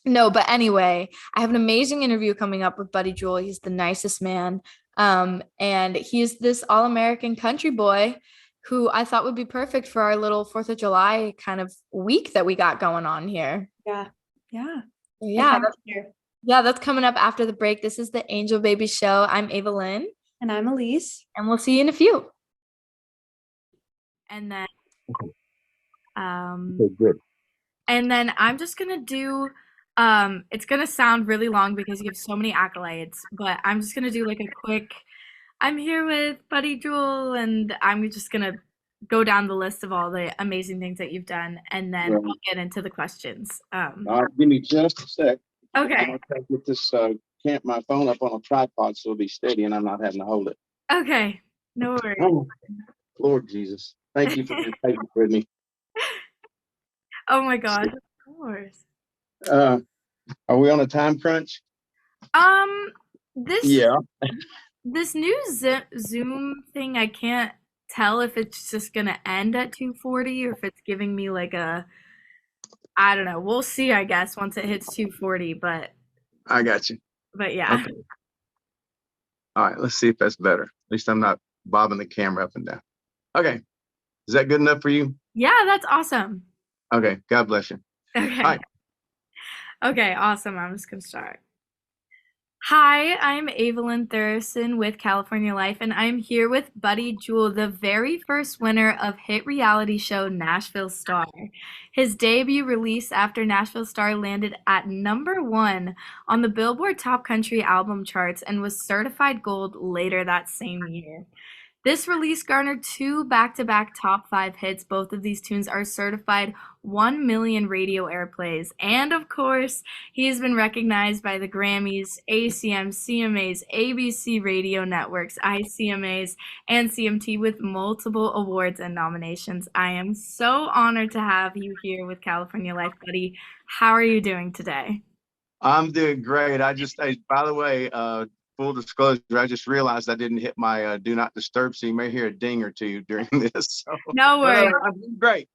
No, but anyway, I have an amazing interview coming up with Buddy Jewell. He's the nicest man. And he's this all-American country boy who I thought would be perfect for our little 4th of July kind of week that we got going on here. Yeah. Yeah. Yeah, that's coming up after the break. This is the Angel Baby Show. I'm Ava Lynn. And I'm Elise. And we'll see you in a few. And then good. And then I'm just gonna do it's gonna sound really long because you have so many accolades, but I'm just gonna do like a quick I'm here with Buddy Jewell, and I'm just gonna go down the list of all the amazing things that you've done, and then Right. I'll get into the questions. Give me just a sec. Okay. I'm gonna try to get this my phone up on a tripod so it'll be steady and I'm not having to hold it. Okay. No worries. Oh, Lord Jesus. Thank you for being patient with me. Oh my God. Of course. Are we on a time crunch? This new Zoom thing, I can't tell if it's just gonna end at 2:40 or if it's giving me like I don't know. We'll see, I guess, once it hits 2:40, but I got you. But yeah. Okay. All right, let's see if that's better. At least I'm not bobbing the camera up and down. Okay. Is that good enough for you? Yeah, that's awesome. Okay. God bless you. Okay. Hi. Okay, awesome. I'm just gonna start. Hi, I'm Ava Lynn Thuresson with California Life, and I'm here with Buddy Jewell, the very first winner of hit reality show Nashville Star. His debut release after Nashville Star landed at #1 on the Billboard Top Country Album charts and was certified gold later that same year. This release garnered 2 back-to-back top 5 hits. Both of these tunes are certified 1 million radio airplays. And of course, he has been recognized by the Grammys, ACM, CMAs, ABC radio networks, ICMAs, and CMT with multiple awards and nominations. I am so honored to have you here with California Life, Buddy. How are you doing today? I'm doing great. By the way, full disclosure, I just realized I didn't hit my do not disturb, so you may hear a ding or two during this. So. No worries. I'm doing great.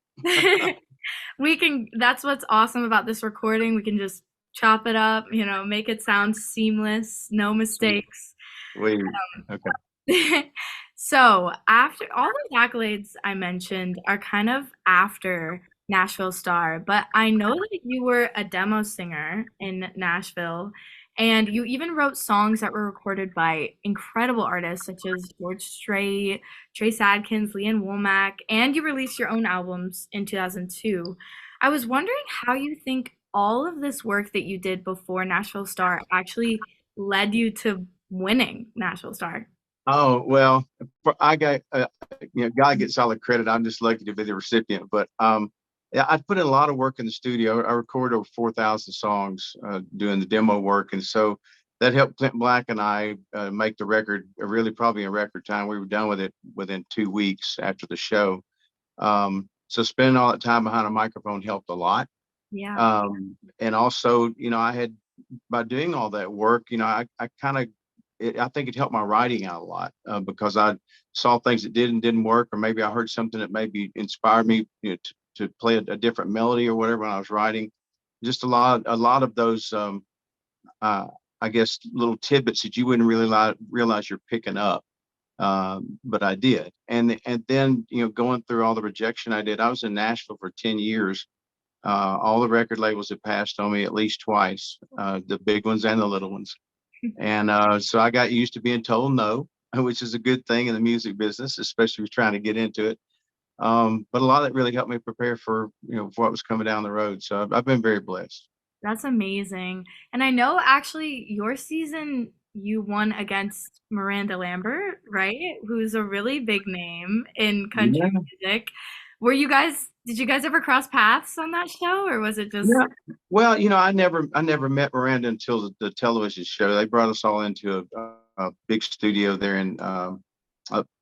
That's what's awesome about this recording. We can just chop it up, make it sound seamless, no mistakes. Okay. So after all the accolades I mentioned are kind of after Nashville Star, but I know that you were a demo singer in Nashville. And you even wrote songs that were recorded by incredible artists such as George Strait, Trace Adkins, Leanne Womack, and you released your own albums in 2002. I was wondering how you think all of this work that you did before Nashville Star actually led you to winning Nashville Star. Oh, well, I got, God gets all the credit. I'm just lucky to be the recipient. But yeah, I put in a lot of work in the studio. I recorded over 4,000 songs doing the demo work. And so that helped Clint Black and I make the record really probably in record time. We were done with it within 2 weeks after the show. So spending all that time behind a microphone helped a lot. Yeah. And also, by doing all that work, I think it helped my writing out a lot because I saw things that didn't work, or maybe I heard something that maybe inspired me, to play a different melody or whatever when I was writing. Just a lot of those, I guess, little tidbits that you wouldn't really realize you're picking up, but I did. And then, going through all the rejection I did, I was in Nashville for 10 years. All the record labels had passed on me at least twice, the big ones and the little ones. And so I got used to being told no, which is a good thing in the music business, especially if you're trying to get into it. But a lot of that really helped me prepare for what was coming down the road. So I've been very blessed. That's amazing. And I know actually your season you won against Miranda Lambert, right? Who's a really big name in country music. Did you guys ever cross paths on that show, or was it just? Yeah. Well, I never met Miranda until the television show. They brought us all into a big studio there in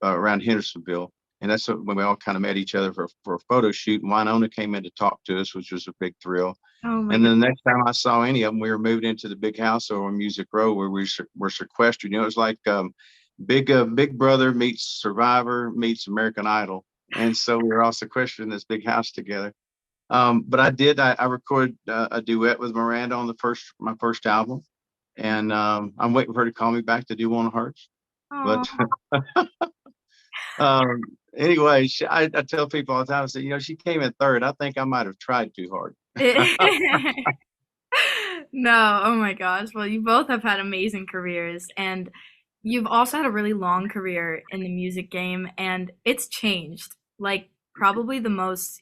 around Hendersonville. And that's when we all kind of met each other for a photo shoot. And Winona came in to talk to us, which was a big thrill. Oh my and then the next time I saw any of them, we were moved into the big house over Music Row where we were sequestered. It was like Big Brother meets Survivor meets American Idol. And so we were all sequestered in this big house together. But I recorded a duet with Miranda on my first album, and I'm waiting for her to call me back to do one of hers. Oh. But um, anyway, I tell people all the time, I say, she came in third. I think I might have tried too hard. No, oh my gosh. Well, you both have had amazing careers, and you've also had a really long career in the music game, and it's changed, like probably the most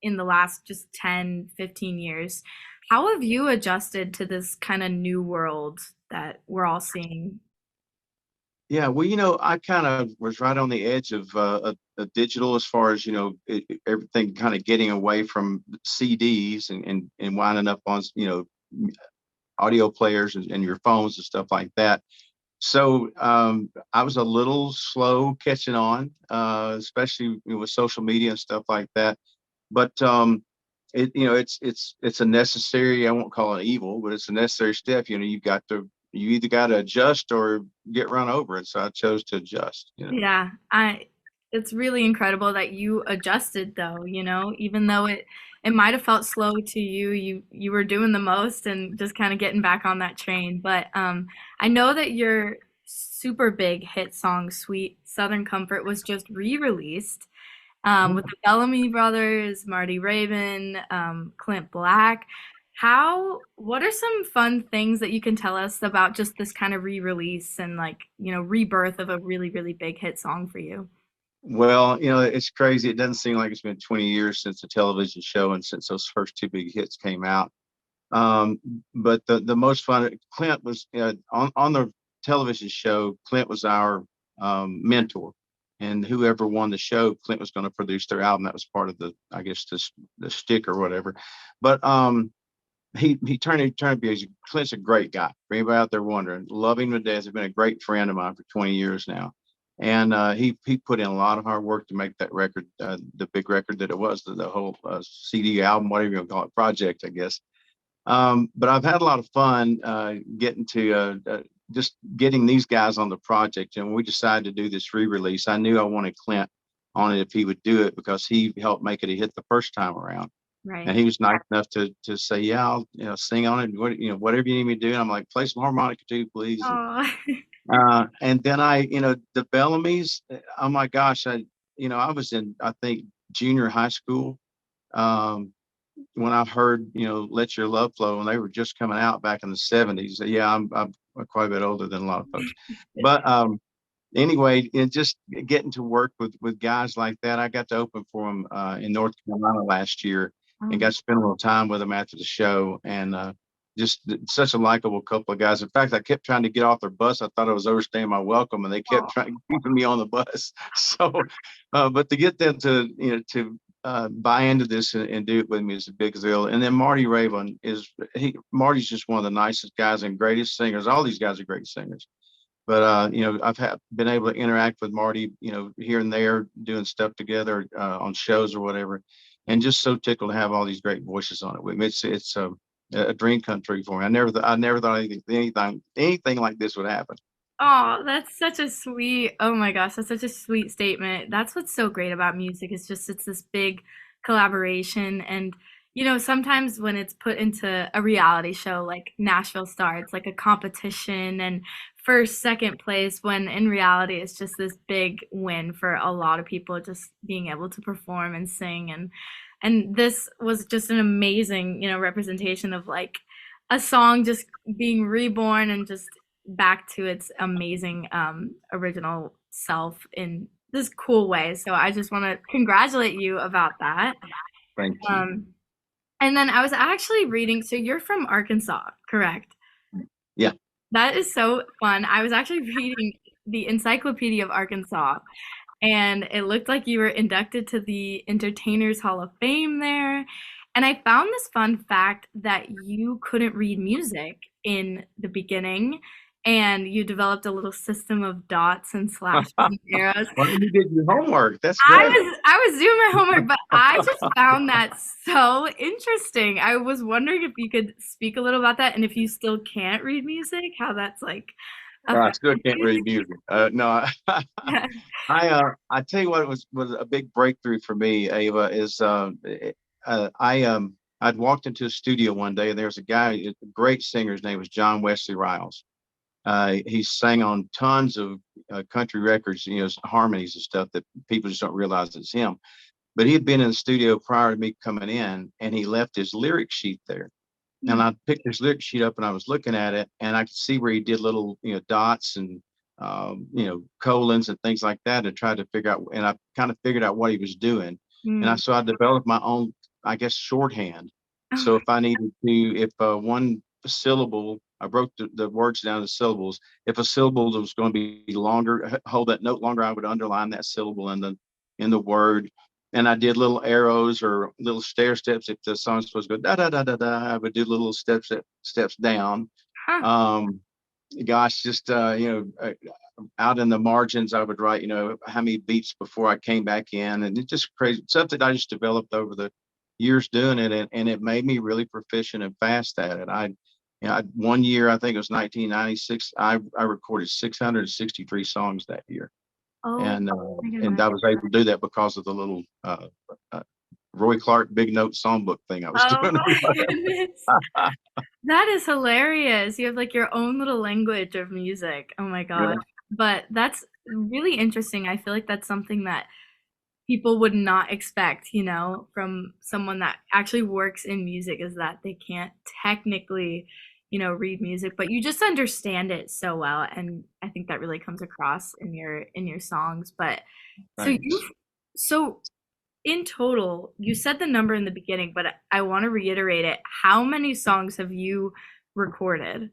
in the last just 10, 15 years. How have you adjusted to this kind of new world that we're all seeing? Yeah, well, I kind of was right on the edge of digital as far as, everything kind of getting away from CDs and winding up on, audio players and your phones and stuff like that. So I was a little slow catching on, especially with social media and stuff like that. But it's a necessary, I won't call it evil, but it's a necessary step. You either got to adjust or get run over. And so I chose to adjust. Yeah, it's really incredible that you adjusted though, even though it might have felt slow to you, you were doing the most and just kind of getting back on that train. But I know that your super big hit song, Sweet Southern Comfort, was just re-released with the Bellamy brothers, Marty Raybon, Clint Black. What are some fun things that you can tell us about just this kind of re-release and like, rebirth of a really, really big hit song for you? Well, it's crazy. It doesn't seem like it's been 20 years since the television show and since those first two big hits came out. Um, but the most fun, Clint was on the television show. Clint was our mentor, and whoever won the show, Clint was going to produce their album. That was part of I guess, the stick or whatever. But he turned to be Clint's a great guy. For anybody out there wondering, love him to death. He's been a great friend of mine for 20 years now. And he put in a lot of hard work to make that record, the big record that it was, the whole CD album, whatever you want to call it, project, I guess. But I've had a lot of fun getting to just getting these guys on the project. And when we decided to do this re-release, I knew I wanted Clint on it if he would do it because he helped make it a hit the first time around. And Right. he was nice enough to say, yeah, I'll sing on it. Whatever you need me to do. And I'm like, play some harmonica too, please. Oh. And then the Bellamy's. Oh my gosh, I was in, I think, junior high school when I heard Let Your Love Flow, and they were just coming out back in the '70s. Yeah, I'm quite a bit older than a lot of folks, but anyway, just getting to work with guys like that. I got to open for them in North Carolina last year and got to spend a little time with them after the show. And just such a likable couple of guys. In fact, I kept trying to get off their bus. I thought I was overstaying my welcome, and they kept trying keeping me on the bus. So, but to get them to buy into this and do it with me is a big deal. And then Marty Raybon Marty's just one of the nicest guys and greatest singers. All these guys are great singers. But I've been able to interact with Marty, here and there, doing stuff together on shows or whatever, and just so tickled to have all these great voices on it with me. It's a dream come true for me. I never thought anything like this would happen. Oh, that's such a sweet, oh my gosh, that's such a sweet statement. That's what's so great about music. It's this big collaboration. And, sometimes when it's put into a reality show like Nashville Star, it's like a competition and first, second place, when in reality, it's just this big win for a lot of people just being able to perform and sing. And this was just an amazing, representation of like a song just being reborn and just back to its amazing original self in this cool way. So I just want to congratulate you about that. Thank you. And then I was actually reading, so you're from Arkansas, correct? Yeah. That is so fun. I was actually reading the Encyclopedia of Arkansas, and it looked like you were inducted to the Entertainers Hall of Fame there. And I found this fun fact that you couldn't read music in the beginning, and you developed a little system of dots and slashes and arrows. Well, you did your homework. That's great. I was doing my homework, but I just found that so interesting. I was wondering if you could speak a little about that, and if you still can't read music, how that's like I still can't read music. No, I tell you what was a big breakthrough for me, Ava, is I'd walked into a studio one day and there was a guy, a great singer. His name was John Wesley Riles. He sang on tons of country records, harmonies and stuff that people just don't realize it's him. But he had been in the studio prior to me coming in, and he left his lyric sheet there. And I picked his lyric sheet up and I was looking at it, and I could see where he did little, dots and colons and things like that, and tried to figure out. And I kind of figured out what he was doing, and Mm. I developed my own, I guess, shorthand. So if I needed to, if one syllable, I broke the words down to syllables. If a syllable was going to be longer, hold that note longer, I would underline that syllable in the word. And I did little arrows or little stair steps. If the song's supposed to go da da da da da, I would do little steps down. Huh. Gosh, just out in the margins, I would write, how many beats before I came back in, and it's just crazy something I just developed over the years doing it, and it made me really proficient and fast at it. One year, I think it was 1996, I recorded 663 songs that year. Oh And my and goodness. I was able to do that because of the little Roy Clark big note songbook thing I was Oh doing. my goodness. That is hilarious. You have like your own little language of music. Oh my Yeah, gosh. But that's really interesting. I feel like that's something that people would not expect, from someone that actually works in music, is that they can't technically, read music, but you just understand it so well. And I think that really comes across in your songs. But so thanks. so in total, you said the number in the beginning, but I want to reiterate it. How many songs have you recorded?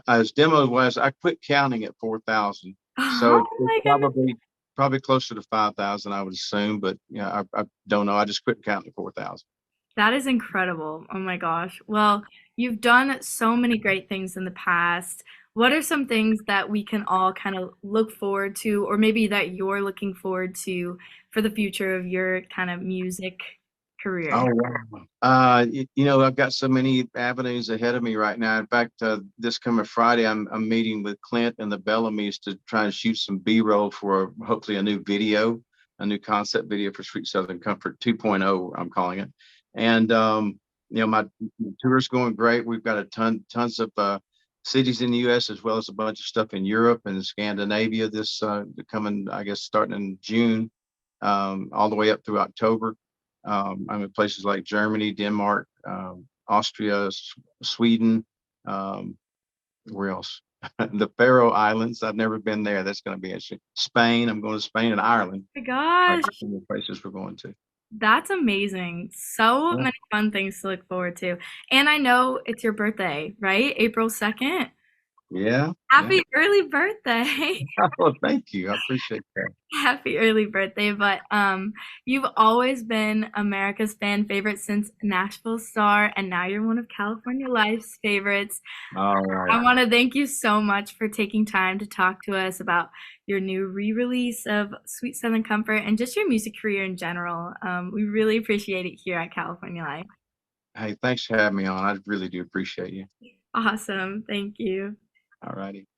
As demo was, I quit counting at 4,000. So Oh it's my goodness. probably closer to 5,000, I would assume. But I don't know. I just quit counting at 4,000. That is incredible. Oh my gosh. Well, you've done so many great things in the past. What are some things that we can all kind of look forward to, or maybe that you're looking forward to for the future of your kind of music career? Oh, wow. I've got so many avenues ahead of me right now. In fact, this coming Friday, I'm meeting with Clint and the Bellamy's to try and shoot some B-roll for hopefully a new video, a new concept video for Sweet Southern Comfort 2.0, I'm calling it. And my tour's going great. We've got tons of cities in the U.S. as well as a bunch of stuff in Europe and Scandinavia. This coming, I guess, starting in June, all the way up through October. I'm in places like Germany, Denmark, Austria, Sweden. Where else? The Faroe Islands. I've never been there. That's going to be interesting. Spain. I'm going to Spain and Ireland. Oh my Are gosh, some of the places we're going to. that's amazing. So Yeah. many fun things to look forward to. And I know it's your birthday, right? April 2nd. Yeah. Yeah. Happy early birthday. Well, thank you. I appreciate that. Happy early birthday. But you've always been America's fan favorite since Nashville Star, and now you're one of California Life's favorites. All right. I want to thank you so much for taking time to talk to us about your new re-release of Sweet Southern Comfort and just your music career in general. We really appreciate it here at California Life. Hey, thanks for having me on. I really do appreciate you. Awesome. Thank you. All righty.